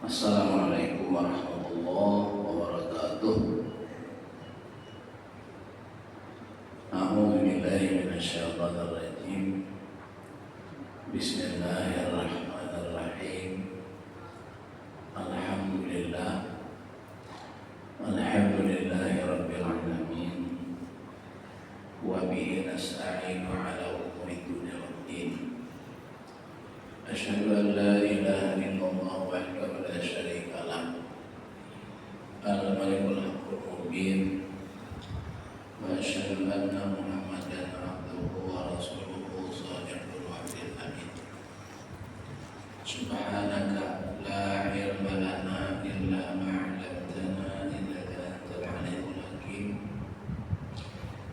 Assalamualaikum warahmatullahi wabarakatuh. A'udzu billahi minasyaitonir rajim. Bismillahirrahmanirrahim. Alhamdulillah. Alhamdulillahi rabbil alamin. Wa bihi nasta'inu ala umuri dunya waddin. Asyhadu an la ilaha illallah wahdahu la syarika lah. Al-Malikul Haqqul Mubin. Wa asyhadu anna Muhammadan abduhu wa rasuluhu shadiqul wa'dil amin. Subhanaka la ilma lana illa ma 'allamtana innaka antal alimul hakim.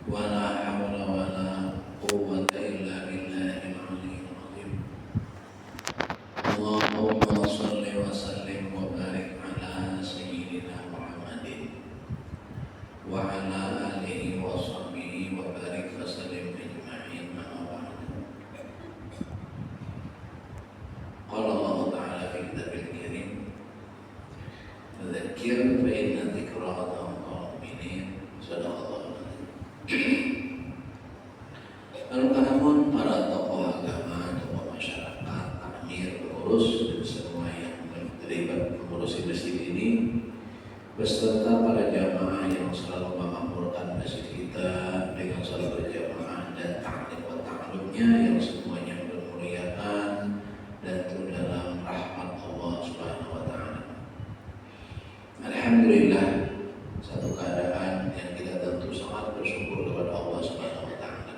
Wa la hawla wa la quwwata illa billahil aliyyil azim. Allahumma shalli wa sallim wa barik ala sayyidina Muhammadin wa ala alihi wa sahbihi wa barik wa sallim ajma'in. Amma ba'du. Qala Allah ta'ala fi kitabil karim, dzakir fa inna dzikra tanfa'ul mu'minin. Shadaqallahu al-azim. Al-Qur'an, para tokoh agama, tokoh masyarakat, amir, pengurus, dan semua yang terlibat mengurusi masjid ini, beserta para jamaah yang selalu memakmurkan masjid kita dengan salat berjamaah dan ta'lim wa ta'alumnya yang semuanya bermuliaan dan itu dalam rahmat Allah Subhanahu wa ta'ala. Alhamdulillah, satu keadaan yang kita tentu sangat bersyukur kepada Allah Subhanahu wa ta'ala,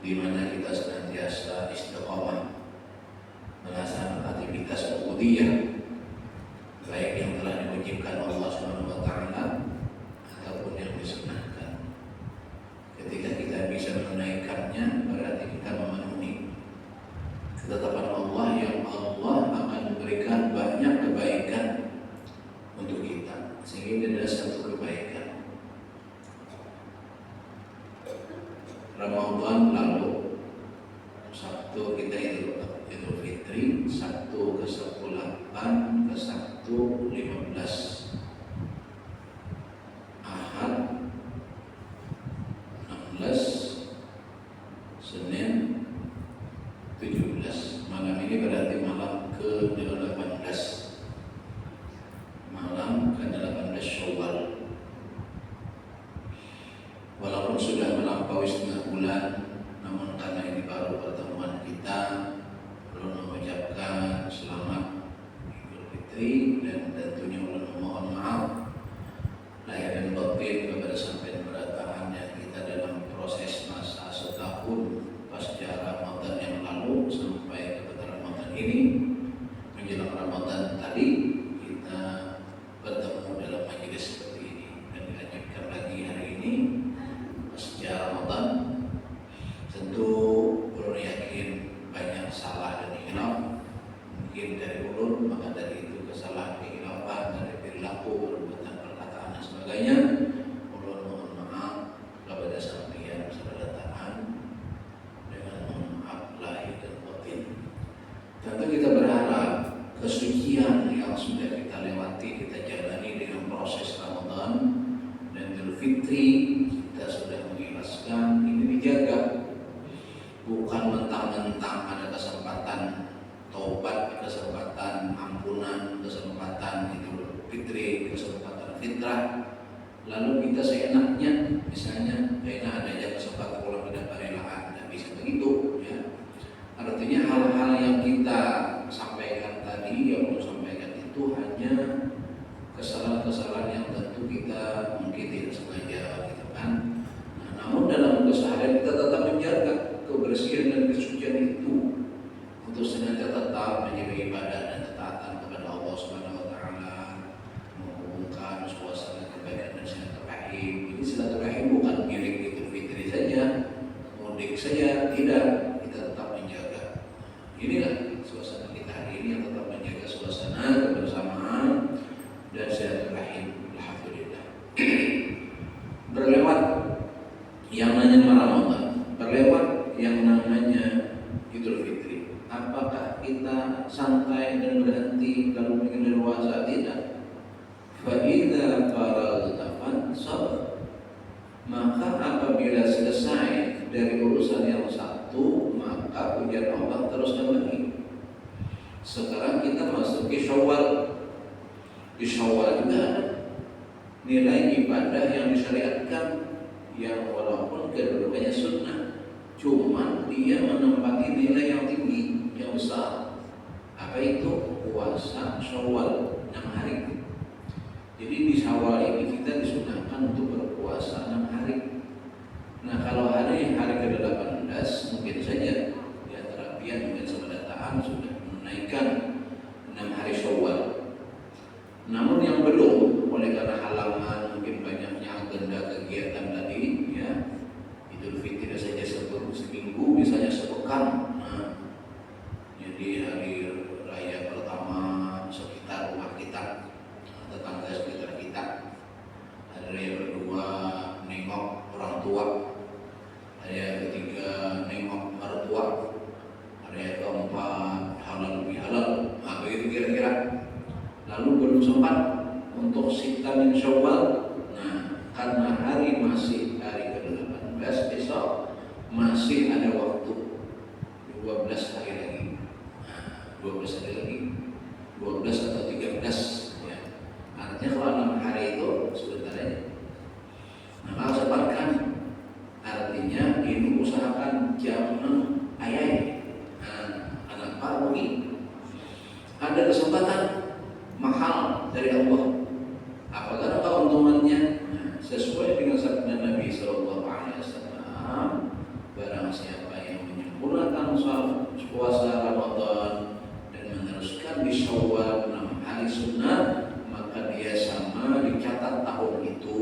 di mana kita senantiasa istiqamah melaksanakan aktivitas ubudiyah, baik yang telah diwajibkan Allah Subhanahu wa ta'ala ataupun yang disunahkan. Ketika kita bisa menunaikannya, berarti kita memenuhi ketetapan Allah yang Allah akan memberikan banyak kebaikan untuk kita, sehingga ini adalah satu kebaikan. Ramadan lalu, Sabtu kita Idul Fitri, Sabtu ke-18 ke Sabtu 15, Ahad 16, Senin 17. Malam ini berarti malam ke-18, malam ke-18 Syawal. Walaupun sudah melampaui setengah bulan, namun karena ini baru pertemuan kita, belum mengucapkan selamat Idul Fitri dan tentunya belum memohon maaf lahir dan batin kepada sampai berataan yang kita dalam proses masa setahun pasca Ramadan yang lalu sampai kepada Ramadan ini. Menjelang Ramadan tadi kita bertemu dalam majelis seperti ini dan dilanjutkan lagi hari ini pasca Ramadan. Tentu ulun yakin banyak salah dan hilaf mungkin dari ulun, maka dari itu kesalahan kehilafan dari perilaku, perbuatan, perkataan dan sebagainya, ulun mohon maaf kepada sampeyan saudara dengan mohon maaf lahir dan batin. Tentu kita berharap kesucian yang sudah kita lewati, kita jalani dengan proses Ramadan dan Idul Fitri, kita sudah mengikhlaskan, ini dijaga. Bukan mentang-mentang ada kesempatan taubat, kesempatan ampunan, kesempatan Idul Fitri, kesempatan fitrah, lalu kita seenaknya, misalnya ada aja kesempatan pulang tidak parelaan, tidak bisa begitu ya. Artinya hal-hal yang kita sampaikan tadi, yang mau sampaikan itu hanya kesalahan-kesalahan yang tentu kita mungkin tidak sengaja gitu kan. Namun dalam keseharian kita tetap menjaga kebersihan dan kesucian itu untuk senantiasa tetap menjaga ibadah dan ketaatan kepada Allah Subhanahu wa ta'ala, menghubungkan suasana kebaikan dan silaturahim. Ini silaturahim bukan milik Idul Fitri saja, mudik saja, tidak, kita tetap menjaga. Inilah suasana kita hari ini yang tetap menjaga suasana kebersamaan dan silaturahim. Alhamdulillah. Berlewat yang namanya Ramadan, berlewat yang namanya Idul Fitri. Apakah kita santai dan berhenti lalu ingin leluasa? Tidak. Fa'idha faragta fansab, maka apabila selesai dari urusan yang satu, maka ujian Allah terus kembali. Sekarang kita masuk ke Syawal. Di Syawal juga ada nilai ibadah yang disyariatkan, yang walaupun kedudukannya sunnah, cuman dia menempati nilai yang tinggi, yang besar. Apa itu? Puasa Syawal 6 hari. Jadi di Syawal ini kita disunahkan untuk berpuasa 6 hari. Nah, kalau hari ke-18 mungkin saja ya terapian mungkin sebadataan sudah menaikkan 6 hari Syawal. Namun yang belum, oleh karena halangan mungkin banyaknya agenda kegiatan tadi ya, Idul Fitri saja seminggu, misalnya sepekan. Nah, jadi hari raya pertama sekitar rumah kita, tetangga sekitar kita. Hari raya kedua nengok orang tua. Hari raya ketiga nengok mertua. Hari raya keempat halal bihalal. Nah, begitu kira-kira. Lalu belum sempat untuk sita min Syawal. Nah, karena hari masih hari ke-18 besok, masih ada waktu 12 hari lagi. Nah, 12 hari lagi, 12 atau 13 ya. Artinya kalau 6 hari itu sebentar aja. Nah, kalau sempatkan, artinya ini usahakan jam 6 ayat. Nah, anak pagi ada kesempatan mahal dari Allah. Apakah keuntungannya? Nah, sesuai dengan sabda Nabi SAW, barang siapa yang menyempurnakan puasa Ramadan dan meneruskan di Syawal 6 hari sunnah, maka dia sama dicatat tahun itu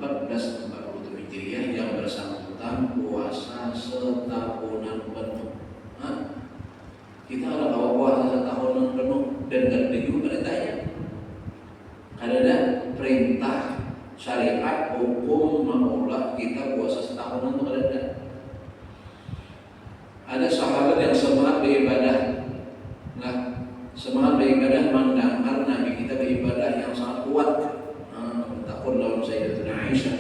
1447 Hijriah yang bersangkutan puasa setahunan penuh. Kita ada bawa puasa setahunan penuh dan gak ada juga perintahnya. Ada perintah syariat hukum maulah kita puasa setahunan itu ada. Ada sahabat yang semangat beribadah. Nah, semangat beribadah mendengar Nabi kita beribadah yang sangat kuat. Takut lawan Sayyidatuna Aisyah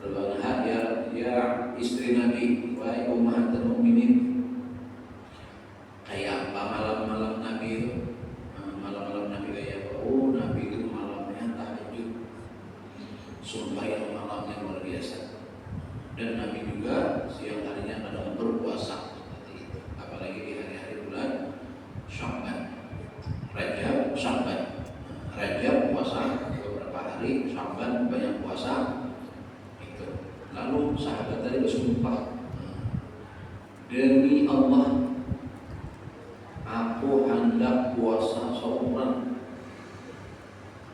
radhiyallahu ya istri Nabi, wahai ummahatul mukminin, kayak apa malam-malam Nabi itu? Malam-malam Nabi kayak apa? Oh, Nabi itu malamnya tahajud, sumpah yang malamnya luar biasa. Dan Nabi juga siang harinya kadang berpuasa seperti itu. Apalagi di hari-hari bulan Sya'ban, Rajab, Sya'ban. Rajab puasa beberapa hari, Sya'ban banyak puasa. Itu. Lalu sahabat tadi bersumpah, demi Allah, aku hendak puasa seumran.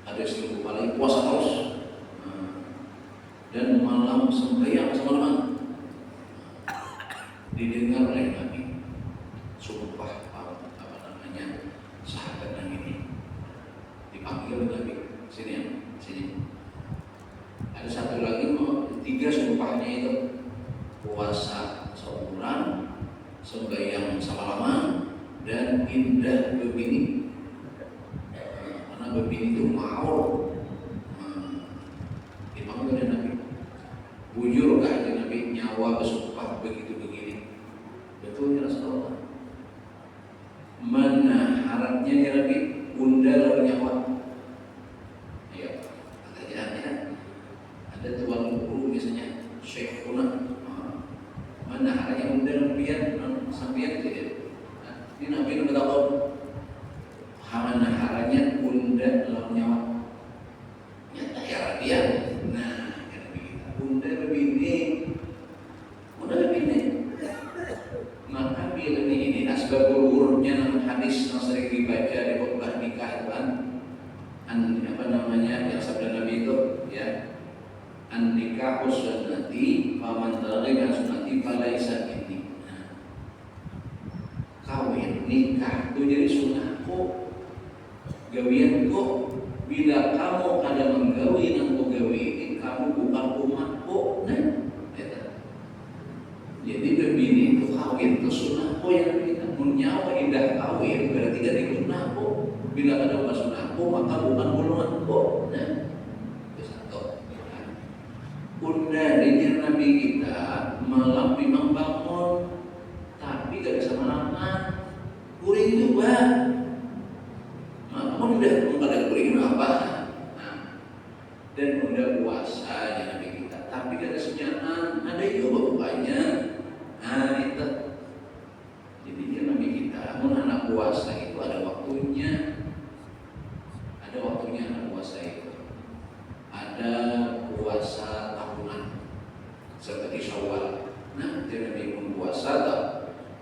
Ada 1000 kali puasa terus. Dan malam sembahyang semalaman. Didengar oleh Nabi. Sumpah sahabat Nabi ini. Dipanggil Nabi, sini ya, sini. Ada satu lagi, 3 sumpahnya itu puasa seumran, sembahyang semalaman, dan indah begini. Karena begini itu mau dipanggil oleh Nabi. Bujur kata Nabi, nyawa bersumpah begitu begini. Betul ya Rasulullah. Mana harapnya ya Nabi, bunda lalu nyawa. Ya, katanya ada tuan guru biasanya syekhuna. Mana harapnya bunda lalu biar sampai tidak. Ini Nabi itu beritahu, mana harapnya bunda lalu nyawa. Nyata ya dia. Nah, bunda begini, maka bila ini asbab ururnya dalam hadis yang sering dibaca di khutbah nikah kan, yang sabda Nabi itu ya, an nikahu sunnati faman targhiba sunnati falaisa minni. Kawin nikah itu jadi sunnahku, gawianku. Bila kamu ada menggawi nangku gawi ini, kamu bukan umatku. Nah, jadi berbini itu kawin itu sunnahku yang kita menyawa Bila ada bukan sunahku maka bukan golonganku. Nah, itu satu. Undarinya Nabi kita malam memang bangun, tapi gak bisa malam. Kuring juga. Malam udah ada kuring apa? Nah, dan udah puasa ya Nabi kita, tapi gak ada senjaan. Ada juga bukanya. Nah itu. Jadi dia Nabi kita, anak puasa itu ada waktunya. Ada waktunya anak puasa itu. Ada puasa tahunan seperti Syawal. Nah, dia Nabi pun puasa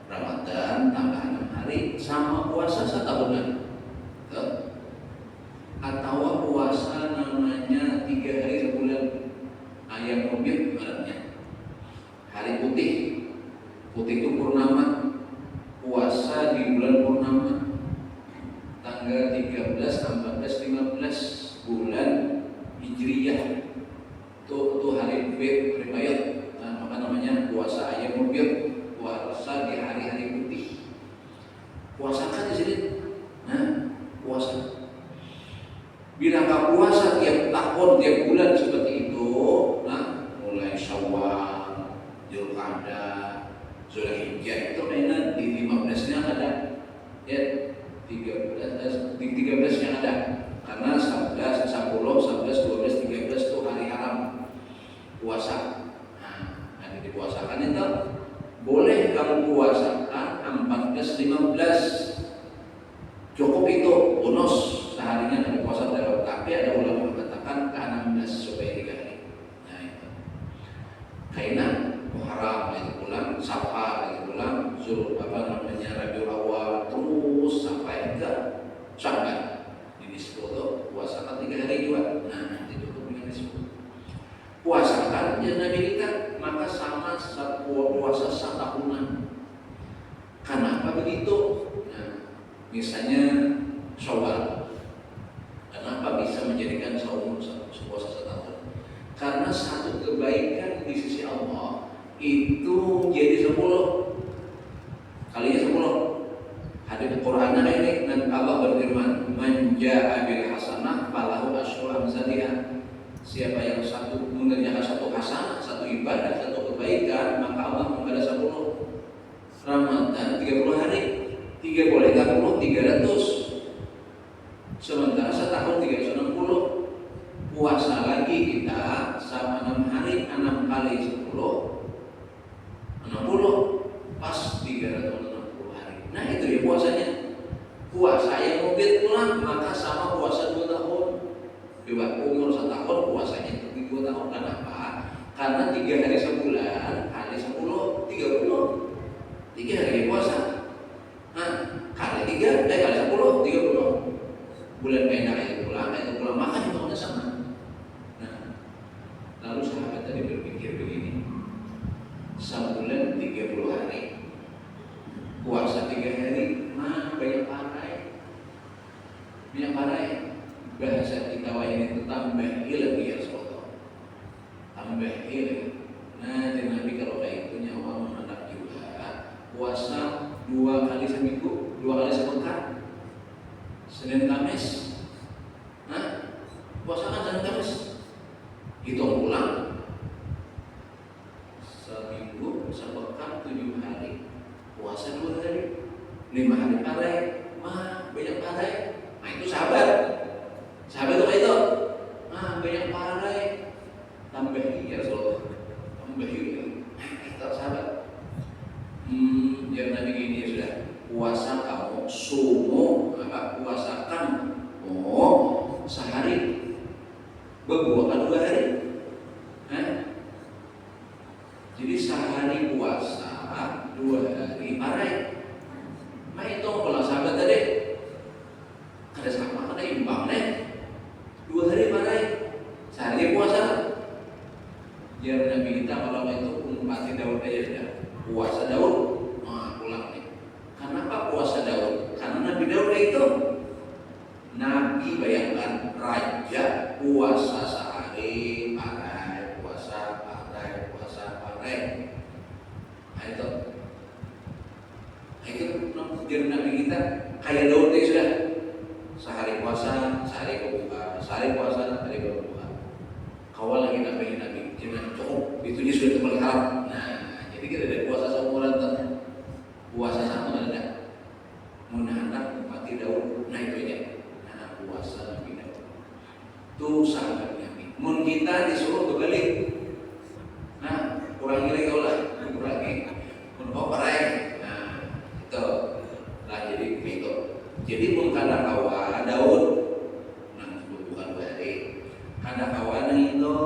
Ramadan tambah 6 hari sama puasa setahunan. Atau puasa namanya 3 hari sebulan ayam rubit baratnya. Hari putih. Putih itu purnama. Puasa di bulan purnama. Tanggal 13, 14, 15 bulan Hijriyah. Itu hari Bayat. Nah, maka namanya puasa ayam rubit. Puasa di hari-hari putih. Puasakan di sini. Nah, puasa. Bila kau puasa tiap tahun, tiap bulan seperti itu, nah, mulai Syawal, Dzulqa'dah, Dzulhijjah itu mainan di 15-nya ada, ya 13-nya ada, karena 11, 10, 11, 12, 13 itu hari haram puasa. Nah, yang dipuasakan itu boleh kamu puasakan 14, 15, cukup itu bonus seharinya ada puasa dalam. Tapi ada ulama yang mengatakan ke 16 supaya 3 hari. Nah itu. Karena Muharram itu bulan, Safar itu bulan, Rabiul Awal terus sampai ke Sya'ban. Ini disebut puasakan 3 hari juga. Nah itu dengan disebut. Puasakan ya Nabi kita maka sama puasa setahunan. Kenapa begitu? Nah, misalnya Syawal. Kenapa bisa menjadikan puasa setahun? Karena satu kebaikan di sisi Allah itu jadi 10 kalinya 10. Hadis Quran ini dan Allah berfirman, "Man jaa'a bil hasanah falahu asyru amsalihha." Siapa yang mengerjakan satu hasanah, satu ibadah, satu kebaikan, maka Allah membalas 10. Ramadan 30 hari. 3 boleh 30, 300. Sementara setahun 360. Puasa lagi kita sama 6 hari, 6 kali 10, 60. Pas 360 hari. Nah itu ya puasanya. Puasa yang mungkin pulang maka sama puasa 2 tahun. Coba umur 1 tahun puasanya itu 2 tahun. Kenapa? Karena 3 hari sebulan kali 10, 30. 3 hari puasa. Nah, kali 3, kali 10, 30. Bulan pendek itu pulang maka hitungnya sama. Nah, lalu sahabat tadi berpikir begini. Sebulan 30 hari. Puasa 3 hari, banyak parai. Banyak parai. Bahasa kita ini itu tambah ilmu ya Rasulullah. Tambah ilmu. Nah, jadi Nabi kalau kayak itu nyawa menandang juga puasa 2 kali seminggu, 2 kali sepekan, Senin Kamis. Nah, puasa kan Senin Kamis. Hitung pulang seminggu, sepekan 7 hari. Puasa 2 hari, 5 hari parai. Banyak parai. Nah itu sahabat itu itu. Banyak parai. Tambah ya Rasulullah. Tambah ya. Kita sahabat. Jangan Nabi gini sudah. Puasa kamu sumu, puasakan sehari, berbuakan 2 hari. Jadi sehari puasa, 2 hari parai. Nah itu kalau sahabat tadi ada sama, ada imbang nih. 2 hari parai, sehari puasa. Jangan Nabi kita kalau itu umpati Daud aja sudah. Puasa Daud, pulang nih. Kenapa puasa Daud? Karena Nabi Daud itu Nabi, bayangkan raja puasa sehari parai, puasa parai, puasa parai. Nah itu jadi Nabi kita kayak Daud itu sudah puasa, sehari berbuka, sehari puasa, sehari berbuka. Kawal lagi nambahin nabi, jangan cukup, itu dia sudah terpaling haram. Nah, jadi kita ada puasa seumuran tanya, puasa sama ada, menahan mati Daud, nah itu aja, nah puasa Nabi Daud, tuh sahabat Nabi. Mun kita disuruh berbalik, nah kurangi lagi olah, kurangi, mun kau parai, nah itu, lah jadi begitu. Jadi pun kada kawa Daud, nah bukan balik, kada kawa itu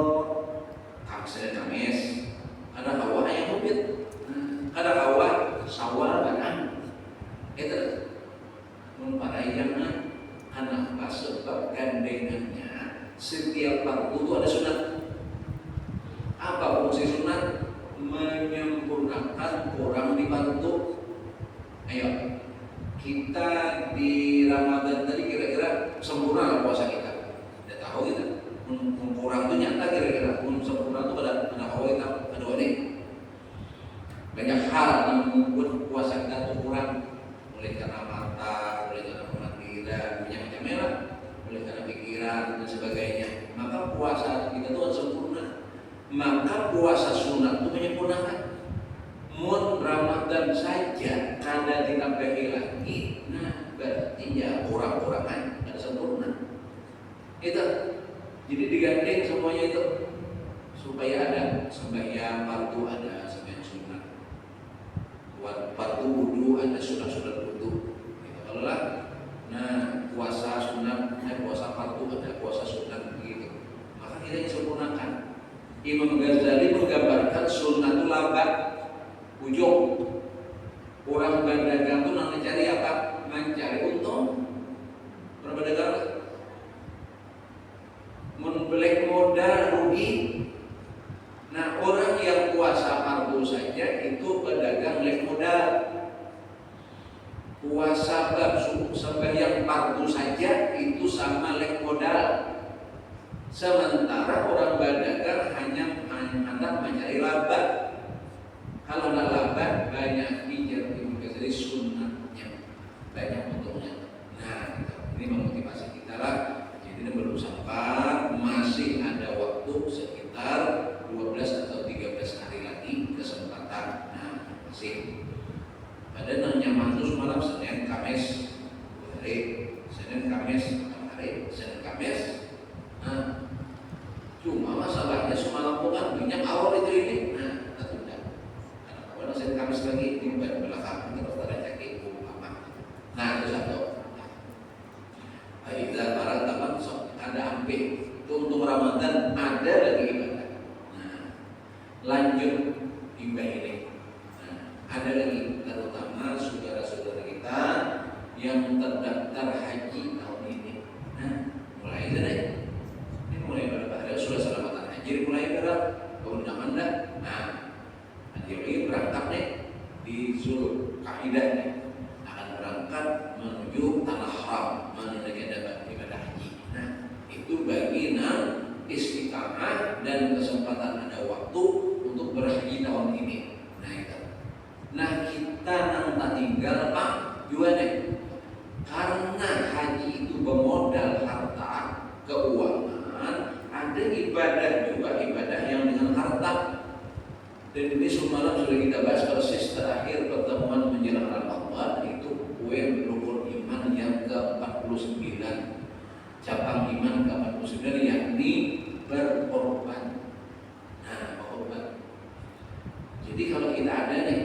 Kamis Kamis, kada kawa yang kubit, kada kawa Syawal kan, itu mun parai jangan, kenapa sebab gandengannya setiap waktu itu ada sunat. Apa fungsi sunat? Menyempurnakan orang dibantu. Ayo, kita di Ramadan tadi kira-kira sempurna puasa kita. Tidak tahu kita. Kurang itu nyata kira-kira. Sempurna itu pada tahu kita. Aduh ini banyak hal yang membuat puasa kita itu kurang. Oleh karena mata, oleh karena pemanggilan, banyak-banyak merah, oleh karena pikiran dan sebagainya. Maka puasa kita itu harus sempurna. Maka puasa sunat itu menyempurnakan. Mun Ramadan saja kada ditambahi lagi, nah berarti ya kurang-kurangan, ada sempurna. Itu jadi digandeng semuanya itu supaya ada sembahyang fardu, ada sembahyang sunat, fardu wudu, ada sunat-sunat wudu. Gitu. Kalau lah, nah puasa sunat, puasa fardu, ada puasa sunat begitu. Maka kita yang sempurnakan. Imam Ghazali menggambarkan sunat itu lambat ujung. Orang berdagang itu namanya cari apa? Mencari untung. Orang berdagang membeli modal rugi. Nah orang yang puasa fardu saja itu berdagang lek modal. Puasa bab sembahyang fardu saja itu sama lek modal. Sementara orang berdagang hanya hendak mencari laba. Kalau nak laba banyak hijau juga jadi sunnahnya, banyak untungnya. Nah, ini memotivasi kita lah. Jadi belum sampai, masih ada waktu sekitar 12 atau 13 hari lagi kesempatan. Nah, masih. Ada nyaman itu semalam Senin Kamis hari, Senin Kamis hari, Senin Kamis. Nah, cuma masalahnya semalam bukan minyak awal itu ini. Nah, tidak. Karena Senin Kamis lagi ini belakang terus ada cekik apa. Nah, itu satu. Aida barang taman sok ada ambil itu untuk Ramadan ada lagi ibadah. Nah, lanjut ibadah ini. Nah, ada lagi terutama saudara-saudara kita yang terdaftar haji tahun ini. Nah, mulai dari mulai pada sudah selamatan haji mulai berat keundangan dah. Nah, nanti lagi berangkat nih di Zul Kaidah nih akan berangkat menuju tanah haram menunaikan ibadah haji. Nah, itu bagi istiqamah dan kesempatan ada waktu untuk berhaji tahun ini. Nah itu. Nah kita tak tinggal pak juga nih. Karena haji itu bermodal harta, keuangan, ada ibadah juga ibadah yang dengan harta. Dan ini semalam sudah kita bahas persis terakhir pertemuan menjelang Ramadan itu poin rukun iman yang ke-49, cabang iman ke-49 yakni berkorban. Nah, berkorban. Jadi kalau kita ada nih,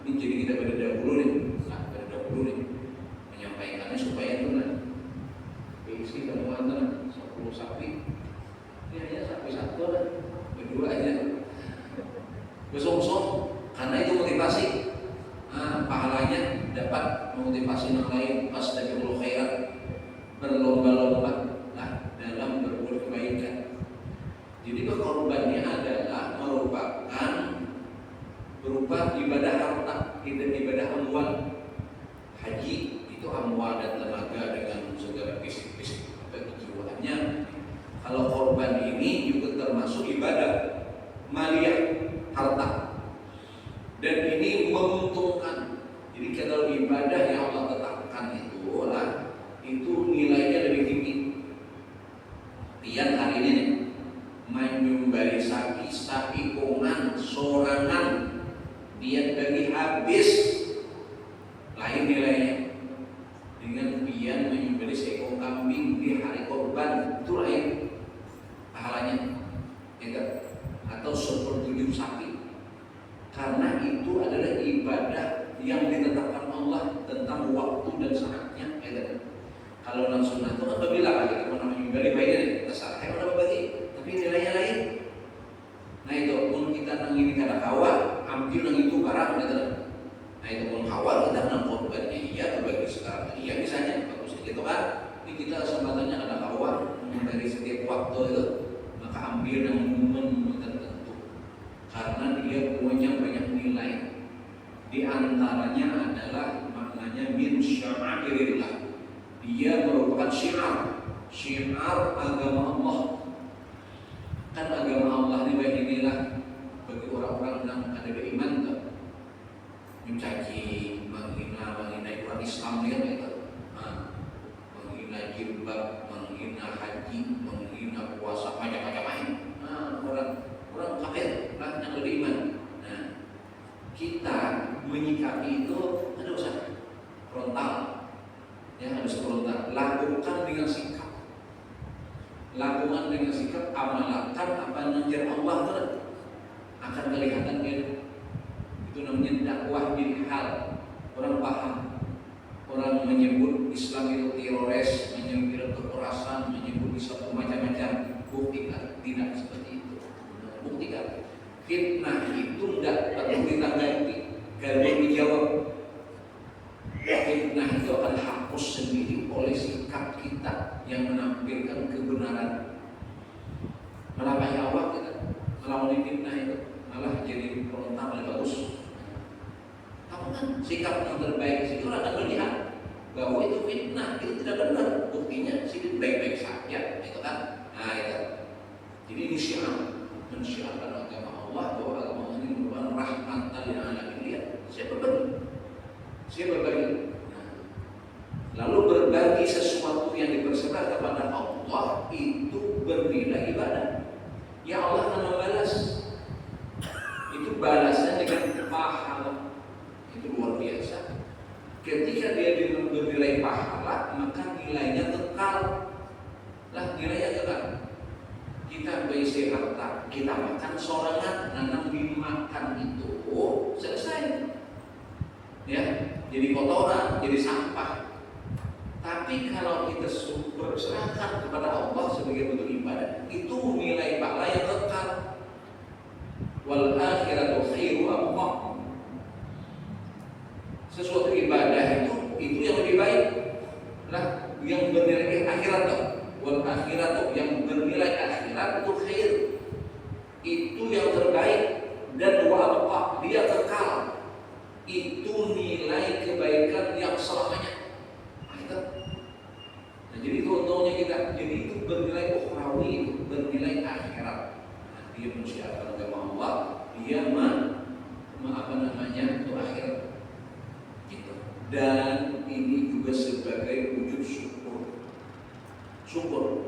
ini jadi kita berdahulu nih, menyampaikannya supaya itu nah, isi kamu antara 10 sapi, ini hanya sapi satu lah, berdua aja. Besok karena itu motivasi. Nah, pahalanya dapat memotivasi yang lain pas dari khairat, berlomba-lomba dalam berbuat kebaikan. Jadi korbannya adalah merupakan berupa ibadah harta, ibadah amwal. Haji itu amwal dan tenaga dengan segala fisik kejiwaannya. Kalau korban ini juga termasuk ibadah maliyah, harta. Dan ini menguntungkan. Jadi kalau ibadah yang Allah tetapkan itu nilainya lebih tinggi dan saatnya. Gitu. Kalau non sunnah itu kan bilang kita mau namanya balik bayi terserah hewan apa bagi, tapi nilainya lain. Nah itu pun kita nangini karena hawa, ambil nang itu barang gitu. Nah itu pun hawa kita nang korbannya iya berbagi sekarang iya misalnya bagus gitu kan. Ini kita kesempatannya ada hawa dari setiap waktu itu, maka ambil nang momen tertentu karena dia punya banyak nilai. Di antaranya adalah maknanya min sya'airillah. Dia merupakan syiar agama Allah. Kan agama Allah ini inilah bagi orang-orang yang ada beriman tuh. Mencaci, menghina orang Islam dia itu. Menghina jilbab, menghina haji, menghina puasa, macam-macam lain. Orang kafir lah yang beriman. Nah, kita menyikapi itu ada usaha frontal, ya harus frontal. Lakukan dengan sikap, amalkan apa yang mengajar Allah itu akan kelihatan gitu. Itu namanya dakwah bil hal. Orang paham, orang menyebut Islam itu teroris, menyebut kekerasan, menyebut Islam macam-macam. Buktikan tidak seperti itu. Buktikan fitnah itu tidak perlu ditanggapi, kalau dijawab. Fitnah itu akan hapus sendiri oleh sikap kita yang menampilkan kebenaran. Melampaui awak kita melawan fitnah itu malah jadi frontal yang bagus. Kamu kan sikap yang terbaik itu akan melihat bahwa itu fitnah, itu tidak benar. Buktinya sih baik-baik saja, itu kan. Nah itu. Jadi ini mensyiarkan agama Allah bahwa agama Allah ini merupakan rahmatan lil alamin. Lihat, saya berbagi. Lalu berbagi sesuatu yang dipersebar kepada Allah itu bernilai ibadah. Ya Allah akan membalas. Itu balasnya dengan pahala. Itu luar biasa. Ketika dia bernilai pahala, maka nilainya kekal. Lah nilainya kekal. Kita berisi harta, kita makan sorangan, nanam dimakan itu selesai. Ya, jadi kotoran, jadi sampah. Tapi kalau kita berserahkan kepada Allah sebagai bentuk ibadah, itu nilai pahala yang kekal. Wal akhiratu khairu abqa. Sesuatu ibadah itu yang lebih baik. Nah, yang bernilai akhirat tuh. Wal akhiratu yang bernilai akhirat itu khair. Itu yang terbaik dan wa abqa, dia kekal. Itu nilai kebaikan yang selamanya. Nah, jadi itu untungnya kita. Jadi itu bernilai ukhrawi, itu bernilai akhirat. Nah, dia mensyiarkan agama Allah, dia itu akhirat. Gitu. Dan ini juga sebagai wujud syukur.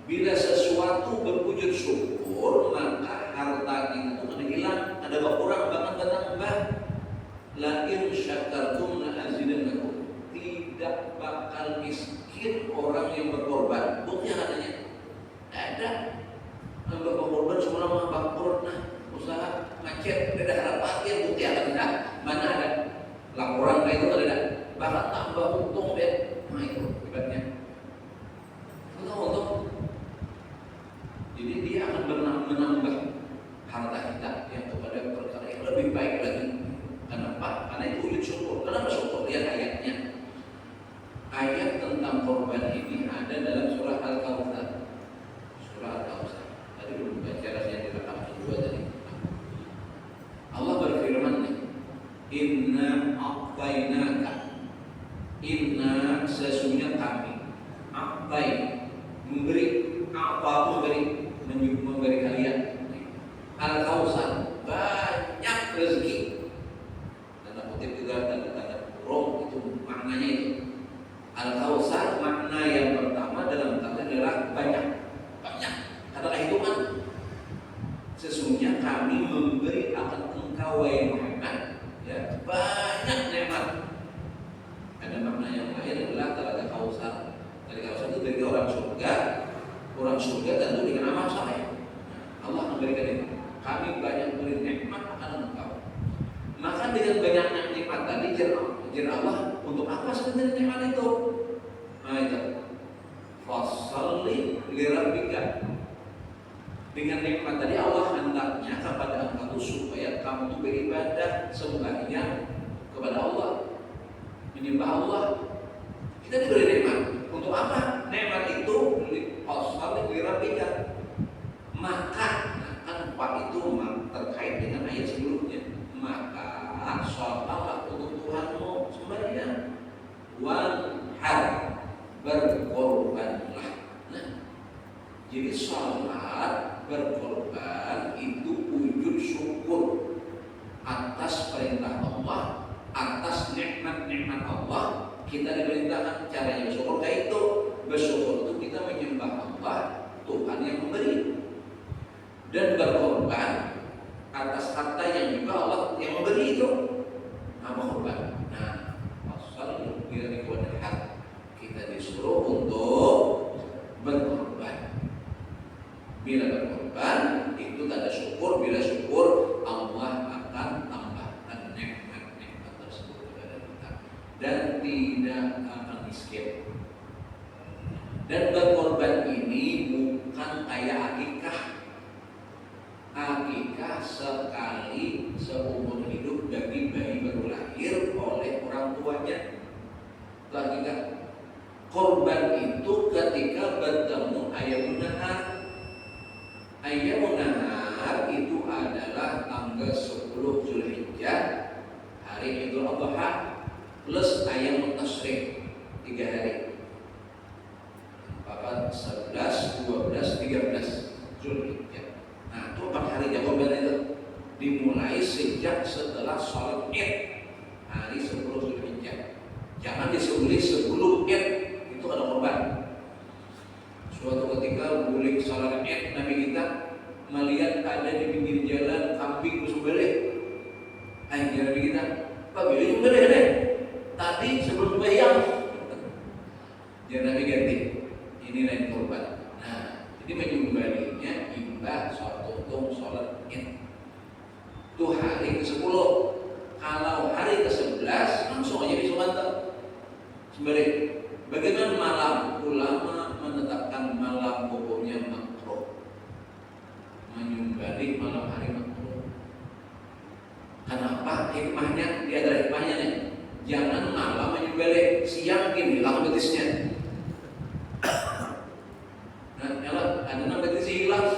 Bila sesuatu berwujud syukur, maka harta kita itu ada hilang, ada berkurang, bahkan bertambah. La in syakartum la azidannakum. Tidak bakal miskin orang yang berkorban. Bukti katanya ada yang berkorban semua orang bangkrut, nah usaha macet, tidak ada parkir, bukti ada. Mana ada laporan kayak itu ada, bahkan tambah untung deh. Nah itu hebatnya. Untung. Jadi dia akan menambah harta kita yang kepada perkara yang lebih baik lagi. Kenapa? Karena itu wujud syukur. Kenapa syukur? Lihat ayatnya. Ayat tentang korban ini ada dalam surah Al-Kautsar. Surah Al-Kautsar. Tadi belum baca rasanya di rakaat kedua tadi. Allah berfirman nih, Inna a'tainaka. Inna sesungguhnya kami. A'tai memberi apa memberi kalian. Al-Kautsar banyak rezeki. Tanda kutip juga tanda kurung itu maknanya itu. Al-Kautsar makna yang pertama dalam kata adalah banyak. Katalah hitungan. Sesungguhnya kami memberi akan engkau wahai Muhammad, ya, banyak nikmat. Ada makna yang lain adalah telaga Kautsar. Telaga Kautsar itu dari orang surga. Orang surga tentu dengan amal saleh. Allah memberikan itu. Kami banyak beri nikmat akan engkau. Maka dengan banyaknya nikmat tadi jar Allah untuk apa sebenarnya nikmat menyembah Allah. Kita diberi nikmat. Untuk apa? Nikmat itu pasal dirapikan. Maka kan Pak itu terkait dengan ayat sebelumnya. Maka sholatlah untuk Tuhanmu sembahyang, wanhar, berkorbanlah. Nah, jadi sholat berkorban itu wujud syukur atas perintah Allah, atas nikmat-nikmat Allah. Kita diperintahkan caranya bersyukur, kayak itu bersyukur itu kita menyembah Allah, Tuhan yang memberi, dan berkorban atas harta yang juga Allah yang memberi itu. Nama korban. Nah, asal bila dikuatkan kita disuruh untuk berkorban. Bila berkorban itu tanda syukur. Bila syukur, Allah akan tambahkan nikmat-nikmat tersebut kepada kita dan tidak akan miskin. Dan berkorban ini bukan kayak akikah. Akikah sekali seumur hidup bagi bayi baru lahir oleh orang tuanya. Akikah. Korban itu ketika bertemu ayamun nahar. Ayamun nahar itu adalah tanggal 10 Zulhijjah, hari Idul Adha, plus ayamun tasyrik 3 hari. 4, 11, 12, 13 Zulhijjah. Nah, itu 4 hari korban itu dimulai sejak setelah sholat Id hari 10 Zulhijjah. Jangan disembelih sebelum Id, itu ada korban. Suatu ketika bulik sholat Id, Nabi kita melihat ada di pinggir jalan kambing disembelih. Akhirnya Nabi kita, Pak, boleh disembelih deh. Tadi sebelum bayang. Jadi Nabi ganti, ini lain korban. Nah, jadi menyembelihnya imbah sholat Id. Itu hari ke-10. Kalau hari ke-11 langsung aja disunatan sembelih. Bagaimana malam? Ulama menetapkan malam pokoknya makruh. Menyembelih malam hari makruh. Kenapa? Hikmahnya, dia ada hikmahnya nih. Jangan malam menyembelih, siang gini hilang betisnya. Nah, kalau ada betisnya hilang,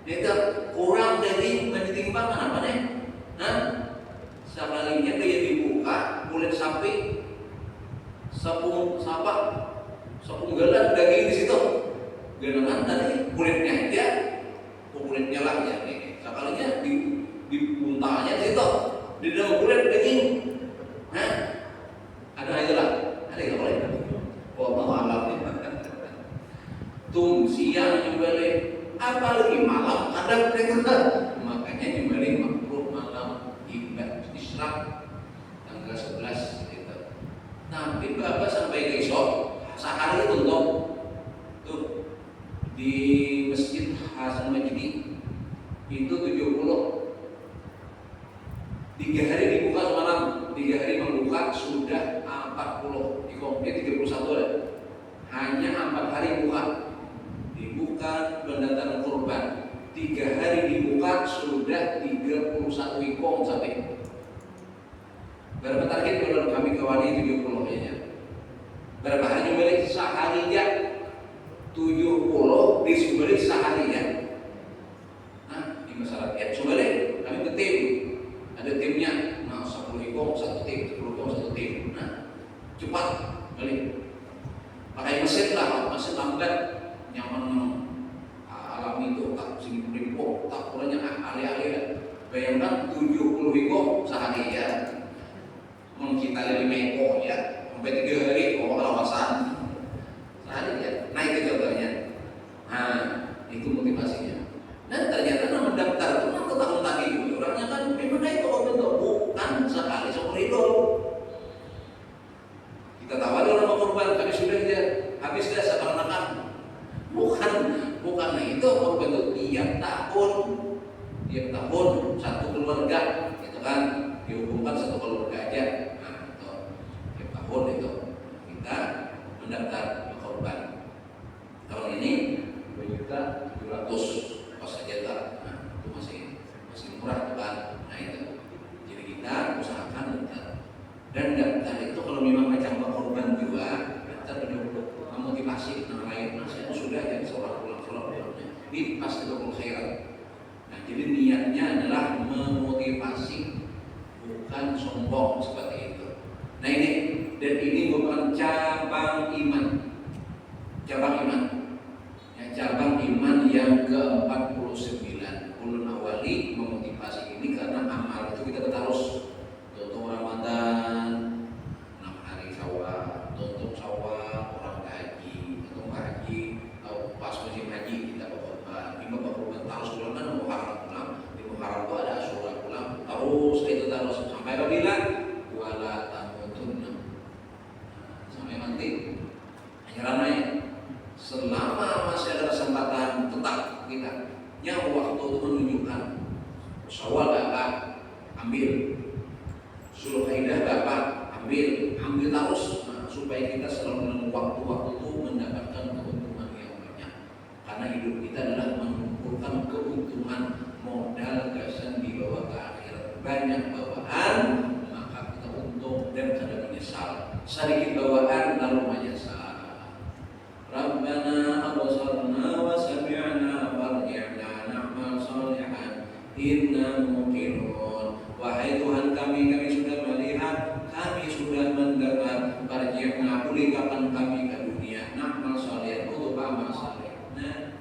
itu kurang dari ditimbangkan apa nih? Nah, sekalinya kayak dibuka kulit sapi, sepung galan daging di situ. Genangan tadi kulitnya aja, kulitnya lah ya nih. Sekalinya di buntahnya di situ, di dalam kulit daging. Nah, ada aja lah, ada yang boleh. Wallahu a'lam. Siang nyembelih, apalagi malam kadang mereka. Makanya nyembelih makruh malam ibadah isyraq tanggal 11 gitu. Tapi Bapak sampai ke esok sehari tutup tuh di Masjid Hasan Majdi itu 70. 3 hari dibuka semalam, 3 hari membuka sudah 40, ikomnya 31 ya. Hanya 4 hari buka. Dibuka pendaftaran korban. 3 hari dibuka sudah 31 ikom sampai. Berapa target kalau kami kawani 70 kayaknya. Berapa hari nyembelih seharinya? 70 disembelih seharinya. Nah, di masalah sembelih kami ke tim. Ada timnya. Nah, 10 ikom satu tim, 10 ikom satu tim. Nah, cepat balik. Pakai mesin lah, mesin lambat. Nyaman alami itu tak sini ribu, tak kurangnya alih-alih lah. Bayangkan 70 ekor sehari ya, kita 5 ekor ya, sampai 3 hari kawasan sehari ya, naik ke contohnya. Nah, itu motivasinya. Dan ternyata nama mendaftar itu kan tahun tadi orangnya kan memang naik kok bentuk bukan sekali seumur hidup. Kita tawari orang korban, kami sudah ya habis dah sekarang. Bukan itu korban itu tiap tahun satu keluarga, gitu kan, dihukumkan satu keluarga aja. Nah, itu tiap tahun itu. daftar itu kalau memang macam korban juga, daftar untuk memotivasi orang lain. Nah, saya sudah yang sholat pulang ini pasti berkul khairat. Nah, jadi niatnya adalah memotivasi, bukan sombong seperti itu. Nah ini, dan ini bukan cabang iman. Ya, cabang iman yang ke-49. Ulun awali memotivasi ini karena amal itu kita terus tutup Ramadan 6 hari sawal, tutup sawal orang haji atau pas musim haji kita berkorban. Ini berkorban terus pulang kan Muharram pulang, di Muharram itu ada Asyura pulang, terus sampai bila wala tamutunna, sampai nanti hanya ramai. Selama masih ada kesempatan tetap kita yang waktu itu menunjukkan Syawal dapat ambil, Zulkaidah dapat ambil terus, supaya kita selalu dalam waktu-waktu itu mendapatkan keuntungan yang banyak. Karena hidup kita adalah mengumpulkan keuntungan, modal gasan dibawa ke akhirat. Banyak bawaan maka kita untung dan kada menyesal. Sedikit bawaan lalu menyesal. Rabbana absarna wa sami'na farji'na na'mal shalihan inna muqinun. Wahai Tuhan kami sudah melihat, kami sudah mendengar, farji'na, pulihkan kami ke dunia, na'mal shalihan, untuk amal saleh. Nah,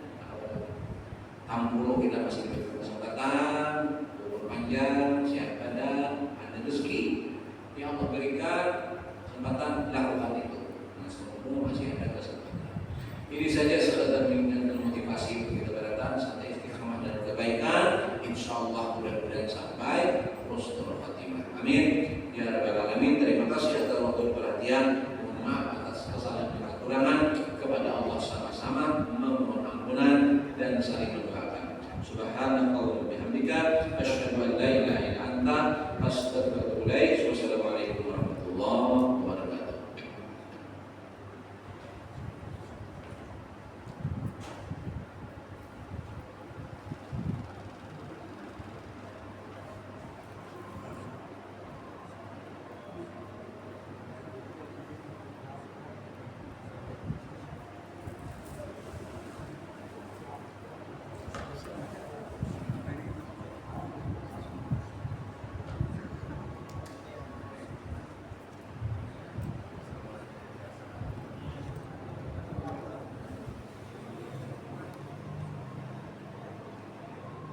tampulu kita masih berkesempatan, umur panjang, sehat badan, ada rezeki yang Allah berikan, kesempatan lakukan itu. Nah, semua masih ada kesempatan. Ini saja sekedar mengingatkan motivasi untuk kita datang sampai istiqamah dan kebaikan. Insyaallah mudah-mudahan sampai husnul khatimah. Amin ya rabbal alamin. Terima kasih atas waktu perhatian. Mohon maaf atas kesalahan dan kekurangan. Kepada Allah sama-sama memohon ampunan dan saling mendoakan. Subhanallah wa bihamdika asyhadu an la ilaha illa anta astaghfiruka